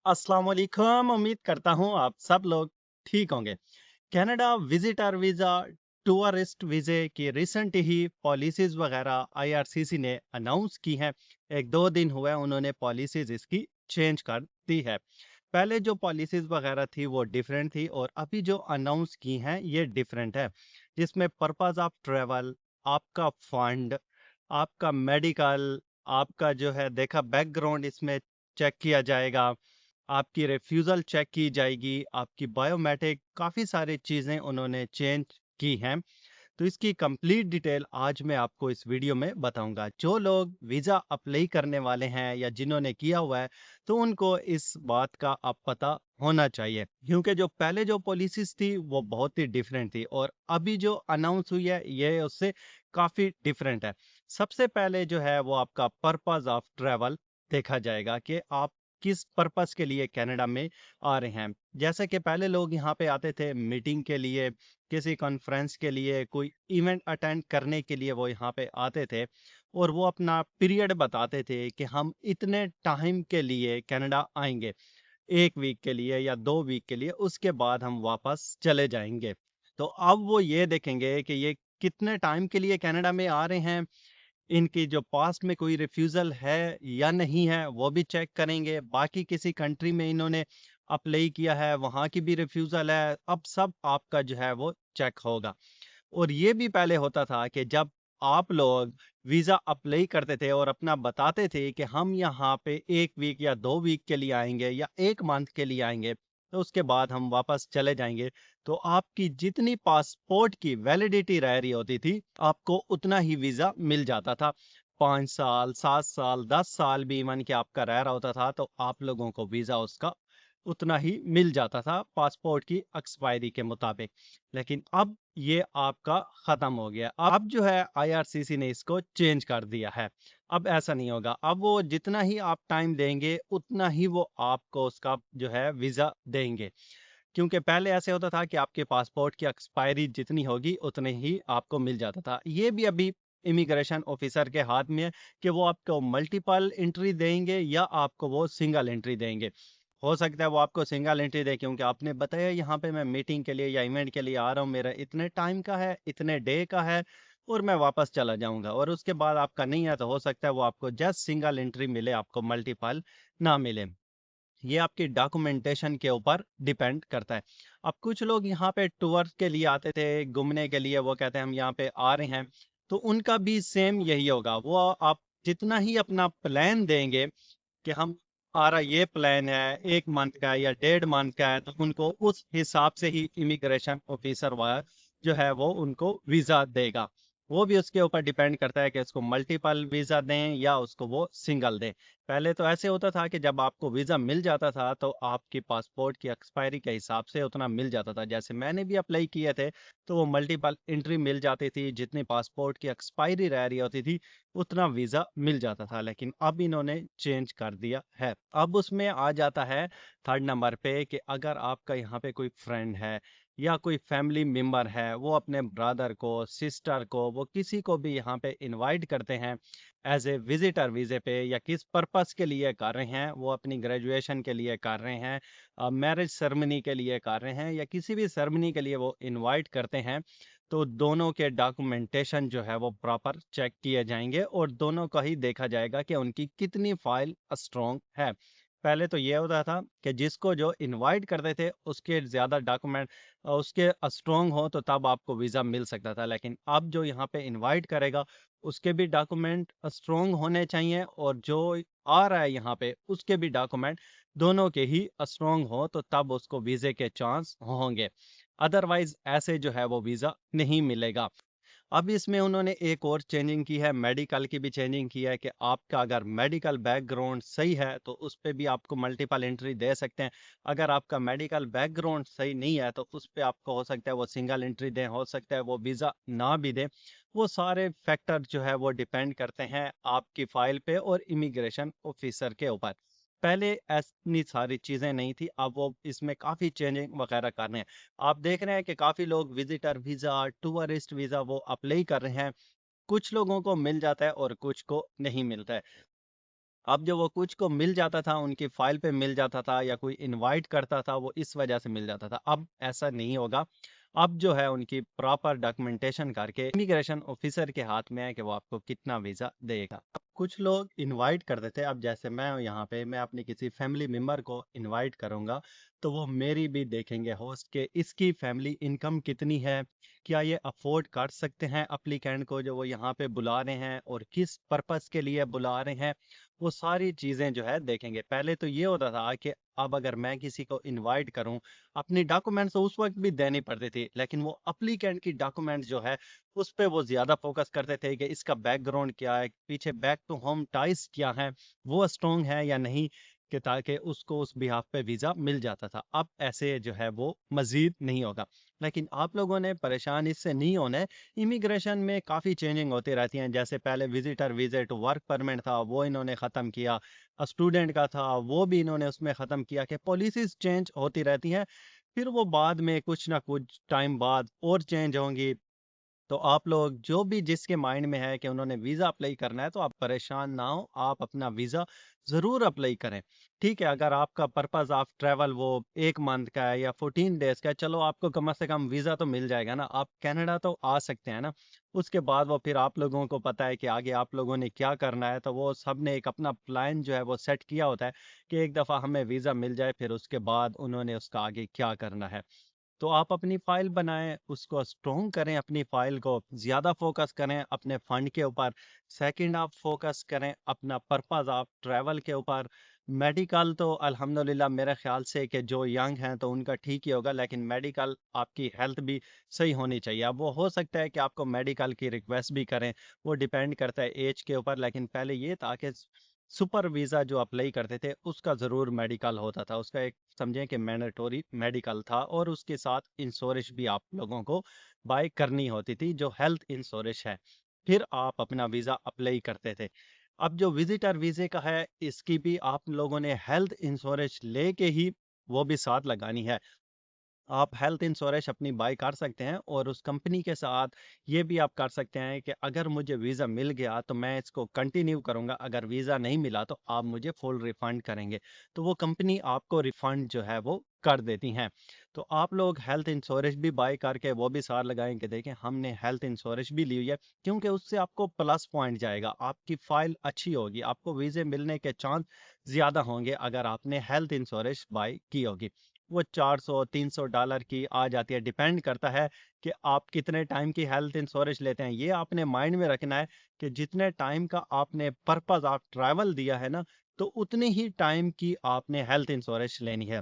अस्सलाम वालेकुम। उम्मीद करता हूँ आप सब लोग ठीक होंगे। कनाडा विजिटर वीज़ा, टूरिस्ट वीज़े की रिसेंट ही पॉलिसीज़ वगैरह आईआरसीसी ने अनाउंस की हैं। 1-2 दिन हुए उन्होंने पॉलिसीज़ इसकी चेंज कर दी है। पहले जो पॉलिसीज़ वगैरह थी वो डिफरेंट थी और अभी जो अनाउंस की हैं ये डिफरेंट है। जिसमें पर्पज़ ऑफ ट्रैवल, आपका फंड, आपका मेडिकल, आपका जो है देखा बैकग्राउंड इसमें चेक किया जाएगा। आपकी रिफ्यूज़ल चेक की जाएगी, आपकी बायोमेट्रिक काफ़ी सारी चीज़ें उन्होंने चेंज की हैं। तो इसकी कंप्लीट डिटेल आज मैं आपको इस वीडियो में बताऊँगा। जो लोग वीज़ा अप्लाई करने वाले हैं या जिन्होंने किया हुआ है, तो उनको इस बात का अब पता होना चाहिए। क्योंकि जो पहले जो पॉलिसीज़ थी, वो बहुत ही डिफरेंट थी और अभी जो अनाउंस हुई है, ये उससे काफ़ी डिफरेंट है। सबसे पहले जो है, वो आपका पर्पज़ ऑफ ट्रैवल देखा जाएगा कि आप किस पर्पज़ के लिए कनाडा में आ रहे हैं। जैसे कि पहले लोग यहाँ पे आते थे मीटिंग के लिए, किसी कॉन्फ्रेंस के लिए, कोई इवेंट अटेंड करने के लिए वो यहाँ पे आते थे और वो अपना पीरियड बताते थे कि हम इतने टाइम के लिए कनाडा आएँगे। 1 वीक के लिए या 2 वीक के लिए, उसके बाद हम वापस चले जाएँगे। तो अब वो ये देखेंगे कि ये कितने टाइम के लिए कनाडा में आ रहे हैं, इनकी जो पास्ट में कोई रिफ्यूज़ल है या नहीं है, वो भी चेक करेंगे। बाकी किसी कंट्री में इन्होंने अप्लाई किया है, वहाँ की भी रिफ्यूज़ल है, अब सब आपका जो है वो चेक होगा। और ये भी पहले होता था कि जब आप लोग वीज़ा अप्लाई करते थे और अपना बताते थे कि हम यहाँ पे 1 वीक या 2 वीक के लिए आएँगे या 1 मंथ के लिए आएँगे, तो उसके बाद हम वापस चले जाएँगे। तो आपकी जितनी पासपोर्ट की वैलिडिटी रह रही होती थी, आपको उतना ही वीज़ा मिल जाता था। 5 साल, 7 साल, 10 साल भी इवन कि आपका रह रहा होता था, तो आप लोगों को वीज़ा उसका उतना ही मिल जाता था पासपोर्ट की एक्सपायरी के मुताबिक। लेकिन अब ये आपका खत्म हो गया। अब जो है आईआरसीसी ने इसको चेंज कर दिया है। अब ऐसा नहीं होगा। अब वो जितना ही आप टाइम देंगे, उतना ही वो आपको उसका जो है वीज़ा देंगे। क्योंकि पहले ऐसे होता था कि आपके पासपोर्ट की एक्सपायरी जितनी होगी, उतने ही आपको मिल जाता था। ये भी अभी इमिग्रेशन ऑफिसर के हाथ में है कि वो आपको मल्टीपल एंट्री देंगे या आपको वो सिंगल एंट्री देंगे। हो सकता है वो आपको सिंगल एंट्री दे क्योंकि आपने बताया यहाँ पे मैं मीटिंग के लिए या इवेंट के लिए आ रहा हूँ, मेरा इतने टाइम का है, इतने डे का है और मैं वापस चला जाऊँगा और उसके बाद आपका नहीं है तो हो सकता है वो आपको जस्ट सिंगल एंट्री मिले, आपको मल्टीपल ना मिले। ये आपकी डॉक्यूमेंटेशन के ऊपर डिपेंड करता है। अब कुछ लोग यहाँ पे टूर के लिए आते थे, घूमने के लिए वो कहते हैं हम यहाँ पे आ रहे हैं, तो उनका भी सेम यही होगा। वो आप जितना ही अपना प्लान देंगे कि हम हमारा ये प्लान है 1 मंथ का है या 1.5 मंथ का है, तो उनको उस हिसाब से ही इमिग्रेशन ऑफिसर जो है वो उनको वीज़ा देगा। वो भी उसके ऊपर डिपेंड करता है कि उसको मल्टीपल वीज़ा दें या उसको वो सिंगल दें। पहले तो ऐसे होता था कि जब आपको वीज़ा मिल जाता था तो आपकी पासपोर्ट की एक्सपायरी के हिसाब से उतना मिल जाता था। जैसे मैंने भी अप्लाई किए थे, तो वो मल्टीपल एंट्री मिल जाती थी, जितनी पासपोर्ट की एक्सपायरी रह रही होती थी उतना वीज़ा मिल जाता था, लेकिन अब इन्होंने चेंज कर दिया है। अब उसमें आ जाता है 3rd नंबर पे कि अगर आपका यहाँ पे कोई फ्रेंड है या कोई फैमिली मेंबर है, वो अपने ब्रदर को, सिस्टर को, वो किसी को भी यहाँ पे इनवाइट करते हैं एज़ ए विज़िटर वीज़े पे या किस पर्पस के लिए कर रहे हैं, वो अपनी ग्रेजुएशन के लिए कर रहे हैं, मैरिज सेरेमनी के लिए कर रहे हैं या किसी भी सेरेमनी के लिए वो इनवाइट करते हैं, तो दोनों के डॉक्यूमेंटेशन जो है वो प्रॉपर चेक किए जाएँगे और दोनों का ही देखा जाएगा कि उनकी कितनी फाइल स्ट्रॉन्ग है। पहले तो ये होता था कि जिसको जो इनवाइट करते थे उसके ज़्यादा डॉक्यूमेंट उसके स्ट्रॉन्ग हो तो तब आपको वीज़ा मिल सकता था। लेकिन अब जो यहाँ पे इनवाइट करेगा उसके भी डॉक्यूमेंट स्ट्रॉन्ग होने चाहिए और जो आ रहा है यहाँ पे उसके भी डॉक्यूमेंट दोनों के ही स्ट्रॉन्ग हो तो तब उसको वीज़े के चांस होंगे। अदरवाइज़ ऐसे जो है वो वीज़ा नहीं मिलेगा। अब इसमें उन्होंने एक और चेंजिंग की है, मेडिकल की भी चेंजिंग की है कि आपका अगर मेडिकल बैकग्राउंड सही है, तो उस पे भी आपको मल्टीपल एंट्री दे सकते हैं। अगर आपका मेडिकल बैकग्राउंड सही नहीं है, तो उस पे आपको हो सकता है वो सिंगल एंट्री दें, हो सकता है वो वीज़ा ना भी दें। वो सारे फैक्टर जो है वो डिपेंड करते हैं आपकी फ़ाइल पे और इमिग्रेशन ऑफ़िसर के ऊपर। पहले इतनी सारी चीज़ें नहीं थी, अब वो इसमें काफ़ी चेंजिंग वगैरह कर रहे हैं। आप देख रहे हैं कि काफ़ी लोग विज़िटर वीज़ा, टूरिस्ट वीज़ा वो अप्लाई कर रहे हैं। कुछ लोगों को मिल जाता है और कुछ को नहीं मिलता है। अब जो वो कुछ को मिल जाता था, उनकी फ़ाइल पे मिल जाता था या कोई इनवाइट करता था, वो इस वजह से मिल जाता था। अब ऐसा नहीं होगा। अब जो है उनकी प्रॉपर डॉक्यूमेंटेशन करके इमिग्रेशन ऑफ़िसर के हाथ में है कि वो आपको कितना वीज़ा देगा। अब कुछ लोग इनवाइट कर देते हैं, अब जैसे मैं हूँ यहाँ पे, मैं अपनी किसी फैमिली मेंबर को इनवाइट करूँगा, तो वो मेरी भी देखेंगे होस्ट के इसकी फैमिली इनकम कितनी है, क्या ये अफ़ोर्ड कर सकते हैं एप्लीकेंट को जो वो यहाँ पे बुला रहे हैं और किस पर्पज़ के लिए बुला रहे हैं। वो सारी चीज़ें जो है देखेंगे। पहले तो ये होता था कि अब अगर मैं किसी को इनवाइट करूँ, अपनी डॉक्यूमेंट्स तो उस वक़्त भी देनी पड़ती थी, लेकिन वो एप्लीकेंट की डॉक्यूमेंट्स जो है, उस पे वो ज़्यादा फ़ोकस करते थे कि इसका बैकग्राउंड क्या है, पीछे बैक टू होम टाइज़ क्या हैं, वो स्ट्रॉन्ग है या नहीं, कि ताकि उसको उस बिहाफ़ पे वीज़ा मिल जाता था। अब ऐसे जो है वो मज़ीद नहीं होगा। लेकिन आप लोगों ने परेशान इससे नहीं होना है, इमिग्रेशन में काफ़ी चेंजिंग होती रहती हैं। जैसे पहले विज़िटर विज़िट वर्क परमिट था, वो इन्होंने ख़त्म किया। स्टूडेंट का था, वो भी इन्होंने उसमें ख़त्म किया कि पॉलिसीज़ चेंज होती रहती हैं। फिर वो बाद में कुछ ना कुछ टाइम बाद और चेंज होंगी। तो आप लोग जो भी जिसके माइंड में है कि उन्होंने वीज़ा अप्लाई करना है, तो आप परेशान ना हो, आप अपना वीज़ा ज़रूर अप्लाई करें। ठीक है, अगर आपका पर्पज़ ऑफ ट्रैवल वो 1 मंथ का है या 14 डेज़ का है, चलो आपको कम से कम वीज़ा तो मिल जाएगा ना, आप कनाडा तो आ सकते हैं ना। उसके बाद वो फिर आप लोगों को पता है कि आगे आप लोगों ने क्या करना है, तो वो सबने एक अपना प्लान जो है वो सेट किया होता है कि एक दफ़ा हमें वीज़ा मिल जाए, फिर उसके बाद उन्होंने उसका आगे क्या करना है। तो आप अपनी फ़ाइल बनाएँ, उसको स्ट्रॉन्ग करें अपनी फ़ाइल को, ज़्यादा फ़ोकस करें अपने फ़ंड के ऊपर। सेकंड आप फ़ोकस करें अपना पर्पज़ ऑफ ट्रैवल के ऊपर। मेडिकल तो अल्हम्दुलिल्लाह मेरे ख़्याल से कि जो यंग हैं तो उनका ठीक ही होगा, लेकिन मेडिकल आपकी हेल्थ भी सही होनी चाहिए। अब वो हो सकता है कि आपको मेडिकल की रिक्वेस्ट भी करें, वो डिपेंड करता है ऐज के ऊपर, लेकिन पहले ये था कि सुपर वीज़ा जो अप्लाई करते थे, उसका ज़रूर मेडिकल होता था। उसका एक समझें कि मैंडेटरी मेडिकल था और उसके साथ इंश्योरेंस भी आप लोगों को बाय करनी होती थी, जो हेल्थ इंश्योरेंस है। फिर आप अपना वीज़ा अप्लाई करते थे। अब जो विज़िटर वीज़े का है, इसकी भी आप लोगों ने हेल्थ इंश्योरेंस लेके ही वो भी साथ लगानी है। आप हेल्थ इंश्योरेंस अपनी बाय कर सकते हैं और उस कंपनी के साथ ये भी आप कर सकते हैं कि अगर मुझे वीज़ा मिल गया तो मैं इसको कंटिन्यू करूंगा, अगर वीज़ा नहीं मिला तो आप मुझे फुल रिफंड करेंगे, तो वो कंपनी आपको रिफंड जो है वो कर देती हैं। तो आप लोग हेल्थ इंश्योरेंस भी बाय करके वो भी साथ लगाएं कि देखें हमने हेल्थ इंश्योरेंस भी ली हुई है, क्योंकि उससे आपको प्लस पॉइंट जाएगा, आपकी फाइल अच्छी होगी, आपको वीज़े मिलने के चांस ज़्यादा होंगे अगर आपने हेल्थ इंश्योरेंस बाय की होगी। वो 400-300 डॉलर की आ जाती है, डिपेंड करता है कि आप कितने टाइम की हेल्थ इंश्योरेंस लेते हैं। ये आपने माइंड में रखना है कि जितने टाइम का आपने पर्पज़ ऑफ ट्रैवल दिया है ना, तो उतने ही टाइम की आपने हेल्थ इंश्योरेंस लेनी है।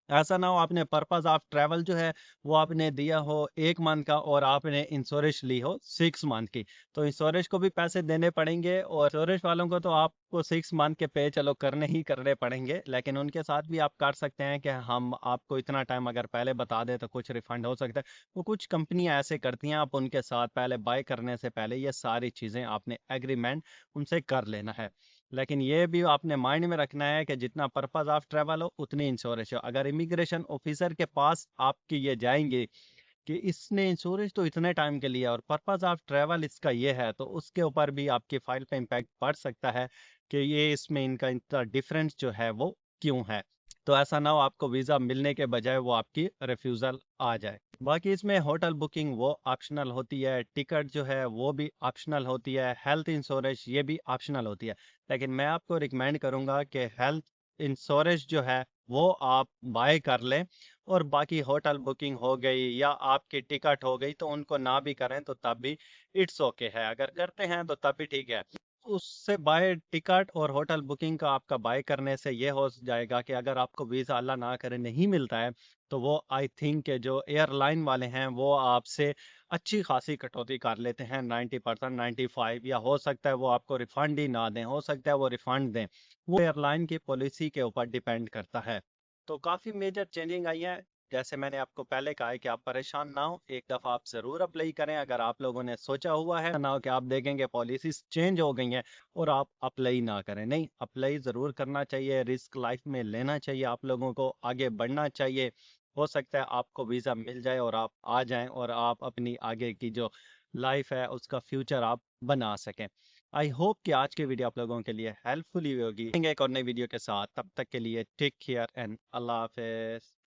ऐसा ना हो आपने पर्पस ऑफ ट्रैवल जो है वो आपने दिया हो 1 मंथ का और आपने इंश्योरेंस ली हो 6 मंथ की। तो इंश्योरेंस को भी पैसे देने पड़ेंगे और इंश्योरेंस वालों को तो आपको 6 मंथ के पे चलो करने ही करने पड़ेंगे। लेकिन उनके साथ भी आप कर सकते हैं कि हम आपको इतना टाइम अगर पहले बता दें तो कुछ रिफंड हो सकता है। वो कुछ कंपनियाँ ऐसे करती हैं, आप उनके साथ पहले बाय करने से पहले ये सारी चीज़ें आपने एग्रीमेंट उनसे कर लेना है। लेकिन ये भी आपने माइंड में रखना है कि जितना पर्पस ऑफ ट्रैवल हो उतनी इंश्योरेंस हो। अगर इमिग्रेशन ऑफिसर के पास आपकी ये जाएंगे कि इसने इंश्योरेंस तो इतने टाइम के लिए और पर्पस ऑफ ट्रैवल इसका ये है, तो उसके ऊपर भी आपकी फाइल पे इम्पैक्ट पड़ सकता है कि ये इसमें इनका इतना डिफरेंस जो है वो क्यों है। तो ऐसा ना हो आपको वीज़ा मिलने के बजाय वो आपकी रिफ्यूज़ल आ जाए। बाकी इसमें होटल बुकिंग वो ऑप्शनल होती है, टिकट जो है वो भी ऑप्शनल होती है, हेल्थ इंश्योरेंस ये भी ऑप्शनल होती है। लेकिन मैं आपको रिकमेंड करूँगा कि हेल्थ इंश्योरेंस जो है वो आप बाय कर लें और बाकी होटल बुकिंग हो गई या आपकी टिकट हो गई तो उनको ना भी करें तो तब भी इट्स ओके है, अगर करते हैं तो तब भी ठीक है। उससे बाय टिकट और होटल बुकिंग का आपका बाय करने से ये हो जाएगा कि अगर आपको वीज़ा अल्लाह ना करे नहीं मिलता है, तो वो आई थिंक के जो एयरलाइन वाले हैं वो आपसे अच्छी खासी कटौती कर लेते हैं, 90% 95, या हो सकता है वो आपको रिफंड ही ना दें, हो सकता है वो रिफंड दें। वो एयरलाइन की पॉलिसी के ऊपर डिपेंड करता है। तो काफ़ी मेजर चेंजिंग आई है। जैसे मैंने आपको पहले कहा है कि आप परेशान ना हो, एक दफ़ा आप ज़रूर अप्लाई करें अगर आप लोगों ने सोचा हुआ है, ना हो कि आप देखेंगे पॉलिसीज़ चेंज हो गई हैं और आप अप्लाई ना करें। नहीं, अप्लाई ज़रूर करना चाहिए, रिस्क लाइफ में लेना चाहिए, आप लोगों को आगे बढ़ना चाहिए। हो सकता है आपको वीज़ा मिल जाए और आप आ जाएँ और आप अपनी आगे की जो लाइफ है उसका फ्यूचर आप बना सकें। आई होप कि आज की वीडियो आप लोगों के लिए हेल्पफुल हुई होगी। मिलेंगे एक और नई वीडियो के साथ, तब तक के लिए टेक केयर एंड अल्लाह हाफ़िज़।